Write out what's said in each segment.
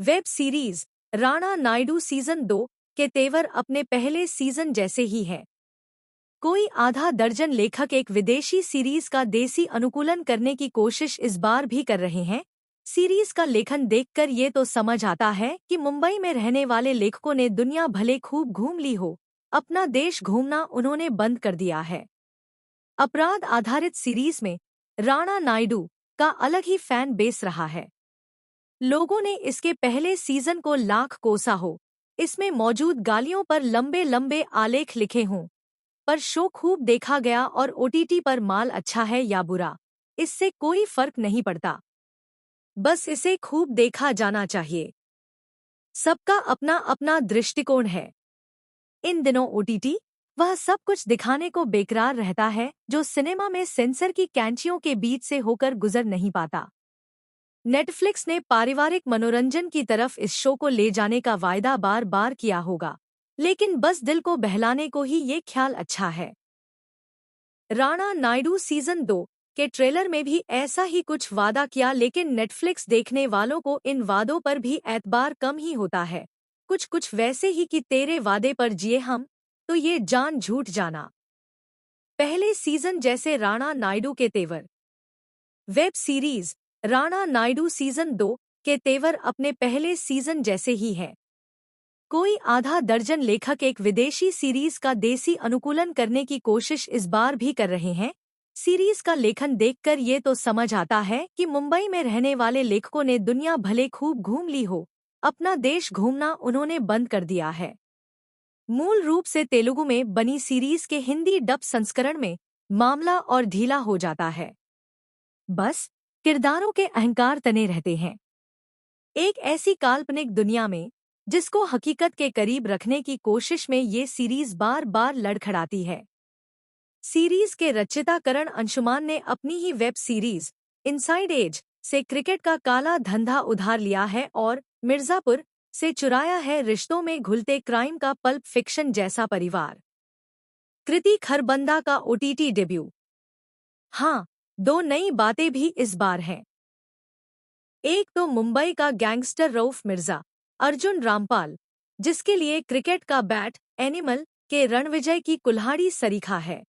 Web series Rana Naidu season 2 के तेवर अपने पहले सीजन जैसे ही है। कोई आधा दर्जन लेखक एक विदेशी सीरीज का देसी अनुकूलन करने की कोशिश इस बार भी कर रहे हैं। सीरीज का लेखन देखकर ये तो समझ आता है कि मुंबई में रहने वाले लेखकों ने दुनिया भले खूब घूम ली हो, अपना देश घूमना उन्होंने बंद कर दिया है। अपराध आधारित सीरीज में राणा नायडू का अलग ही फैन बेस रहा है। लोगों ने इसके पहले सीजन को लाख कोसा हो, इसमें मौजूद गालियों पर लंबे लंबे आलेख लिखे हों, पर शो खूब देखा गया और ओटीटी पर माल अच्छा है या बुरा, इससे कोई फर्क नहीं पड़ता। बस इसे खूब देखा जाना चाहिए। सबका अपना अपना दृष्टिकोण है। इन दिनों ओटीटी वह सब कुछ दिखाने को बेकरार रहता है जो सिनेमा में सेंसर की कैंचियों के बीच से होकर गुजर नहीं पाता। नेटफ्लिक्स ने पारिवारिक मनोरंजन की तरफ इस शो को ले जाने का वायदा बार बार किया होगा, लेकिन बस दिल को बहलाने को ही ये ख्याल अच्छा है। राणा नायडू सीजन 2 के ट्रेलर में भी ऐसा ही कुछ वादा किया, लेकिन नेटफ्लिक्स देखने वालों को इन वादों पर भी एतबार कम ही होता है। कुछ कुछ वैसे ही कि तेरे वादे पर जिए हम, तो ये जान झूठ जाना। पहले सीजन जैसे राणा नायडू के तेवर। Web series Rana Naidu season 2 के तेवर अपने पहले सीजन जैसे ही है। कोई आधा दर्जन लेखक एक विदेशी सीरीज का देसी अनुकूलन करने की कोशिश इस बार भी कर रहे हैं। सीरीज का लेखन देखकर ये तो समझ आता है कि मुंबई में रहने वाले लेखकों ने दुनिया भले खूब घूम ली हो, अपना देश घूमना उन्होंने बंद कर दिया है। मूल रूप से तेलुगु में बनी सीरीज के हिंदी डब संस्करण में मामला और ढीला हो जाता है। बस किरदारों के अहंकार तने रहते हैं। एक ऐसी काल्पनिक दुनिया में जिसको हकीकत के करीब रखने की कोशिश में ये सीरीज बार बार लड़खड़ाती है। सीरीज के रचयिता करण अंशुमान ने अपनी ही वेब सीरीज इनसाइड एज से क्रिकेट का काला धंधा उधार लिया है और मिर्जापुर से चुराया है रिश्तों में घुलते क्राइम का पल्प फिक्शन जैसा परिवार। कृति खरबंदा का ओटीटी डेब्यू। हाँ, दो नई बातें भी इस बार हैं। एक तो मुंबई का गैंगस्टर रऊफ मिर्जा अर्जुन रामपाल, जिसके लिए क्रिकेट का बैट एनिमल के रणविजय की कुल्हाड़ी सरीखा है,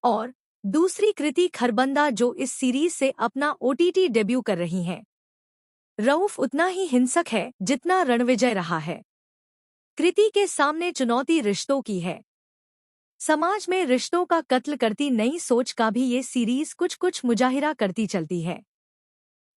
और दूसरी कृति खरबंदा जो इस सीरीज से अपना ओटीटी डेब्यू कर रही हैं। रऊफ उतना ही हिंसक है जितना रणविजय रहा है। कृति के सामने चुनौती रिश्तों की है। समाज में रिश्तों का कत्ल करती नई सोच का भी ये सीरीज कुछ कुछ मुजाहिरा करती चलती है।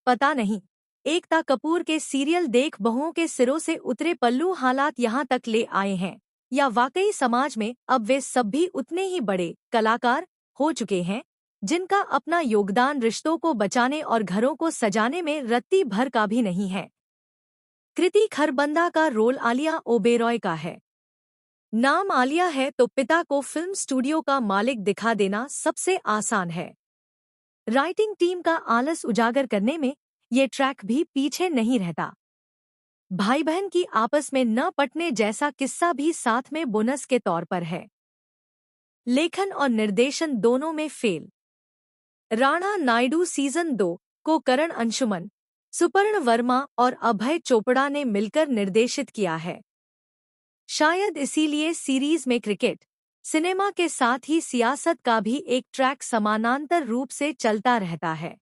पता नहीं, एकता कपूर के सीरियल देख बहुओं के सिरों से उतरे पल्लू हालात यहाँ तक ले आए हैं, या वाकई समाज में अब वे सब भी उतने ही बड़े कलाकार हो चुके हैं जिनका अपना योगदान रिश्तों को बचाने और घरों को सजाने में रत्ती भर का भी नहीं है। कृति खरबंदा का रोल आलिया ओबेरॉय का है। नाम आलिया है तो पिता को फिल्म स्टूडियो का मालिक दिखा देना सबसे आसान है। राइटिंग टीम का आलस उजागर करने में ये ट्रैक भी पीछे नहीं रहता। भाई बहन की आपस में न पटने जैसा किस्सा भी साथ में बोनस के तौर पर है। लेखन और निर्देशन दोनों में फेल। राणा नायडू सीजन 2 को करण अंशुमन, सुपर्ण वर्मा और अभय चोपड़ा ने मिलकर निर्देशित किया है। शायद इसीलिए सीरीज में क्रिकेट, सिनेमा के साथ ही सियासत का भी एक ट्रैक समानांतर रूप से चलता रहता है।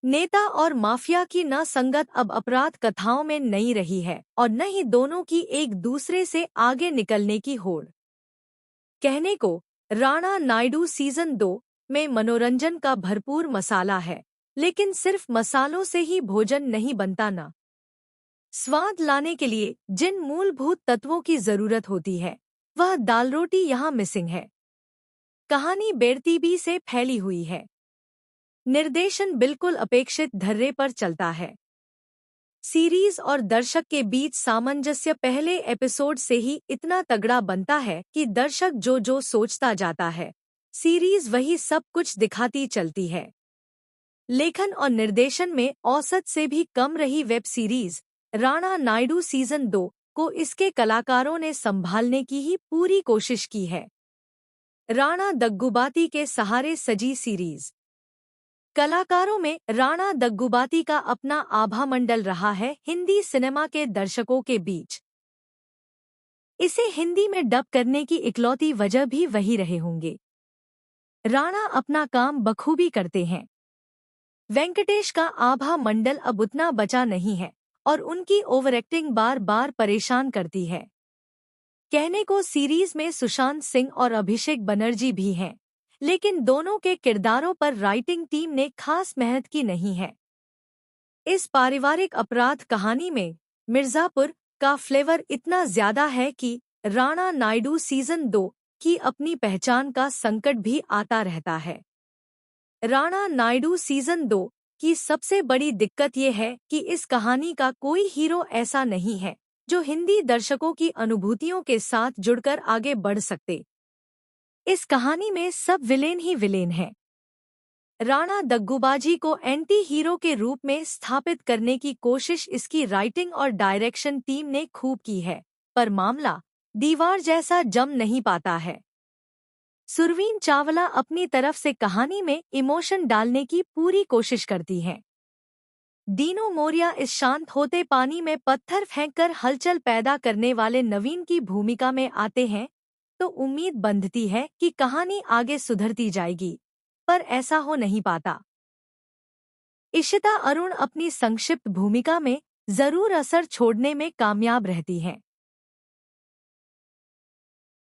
नेता और माफिया की न संगत अब अपराध कथाओं में नहीं रही है और न ही दोनों की एक दूसरे से आगे निकलने की होड़। कहने को राणा नायडू सीजन 2 में मनोरंजन का भरपूर मसाला है, लेकिन सिर्फ मसालों से ही भोजन नहीं बनता। न स्वाद लाने के लिए जिन मूलभूत तत्वों की जरूरत होती है वह दाल रोटी यहाँ मिसिंग है। कहानी बेरतीबी से फैली हुई है। निर्देशन बिल्कुल अपेक्षित धर्रे पर चलता है। सीरीज और दर्शक के बीच सामंजस्य पहले एपिसोड से ही इतना तगड़ा बनता है कि दर्शक जो जो सोचता जाता है, सीरीज वही सब कुछ दिखाती चलती है। लेखन और निर्देशन में औसत से भी कम रही web series Rana Naidu season 2 को इसके कलाकारों ने संभालने की ही पूरी कोशिश की है। राणा दग्गुबाती के सहारे सजी सीरीज। कलाकारों में राणा दग्गुबाती का अपना आभा मंडल रहा है हिंदी सिनेमा के दर्शकों के बीच। इसे हिंदी में डब करने की इकलौती वजह भी वही रहे होंगे। राणा अपना काम बखूबी करते हैं। वेंकटेश का आभा मंडल अब उतना बचा नहीं है और उनकी ओवर एक्टिंग बार बार परेशान करती है। कहने को सीरीज में सुशांत सिंह और अभिषेक बनर्जी भी हैं, लेकिन दोनों के किरदारों पर राइटिंग टीम ने खास मेहनत की नहीं है। इस पारिवारिक अपराध कहानी में मिर्जापुर का फ्लेवर इतना ज्यादा है कि राणा नायडू सीजन 2 की अपनी पहचान का संकट भी आता रहता है। राणा नायडू सीजन 2 की सबसे बड़ी दिक्कत ये है कि इस कहानी का कोई हीरो ऐसा नहीं है जो हिंदी दर्शकों की अनुभूतियों के साथ जुड़कर आगे बढ़ सकते। इस कहानी में सब विलेन ही विलेन हैं। राणा दग्गुबाजी को एंटी हीरो के रूप में स्थापित करने की कोशिश इसकी राइटिंग और डायरेक्शन टीम ने खूब की है, पर मामला दीवार जैसा जम नहीं पाता है। सुरवीन चावला अपनी तरफ से कहानी में इमोशन डालने की पूरी कोशिश करती हैं। दीनू मोरिया इस शांत होते पानी में पत्थर फेंककर हलचल पैदा करने वाले नवीन की भूमिका में आते हैं, तो उम्मीद बंधती है कि कहानी आगे सुधरती जाएगी, पर ऐसा हो नहीं पाता। इशिता अरुण अपनी संक्षिप्त भूमिका में जरूर असर छोड़ने में कामयाब रहती हैं।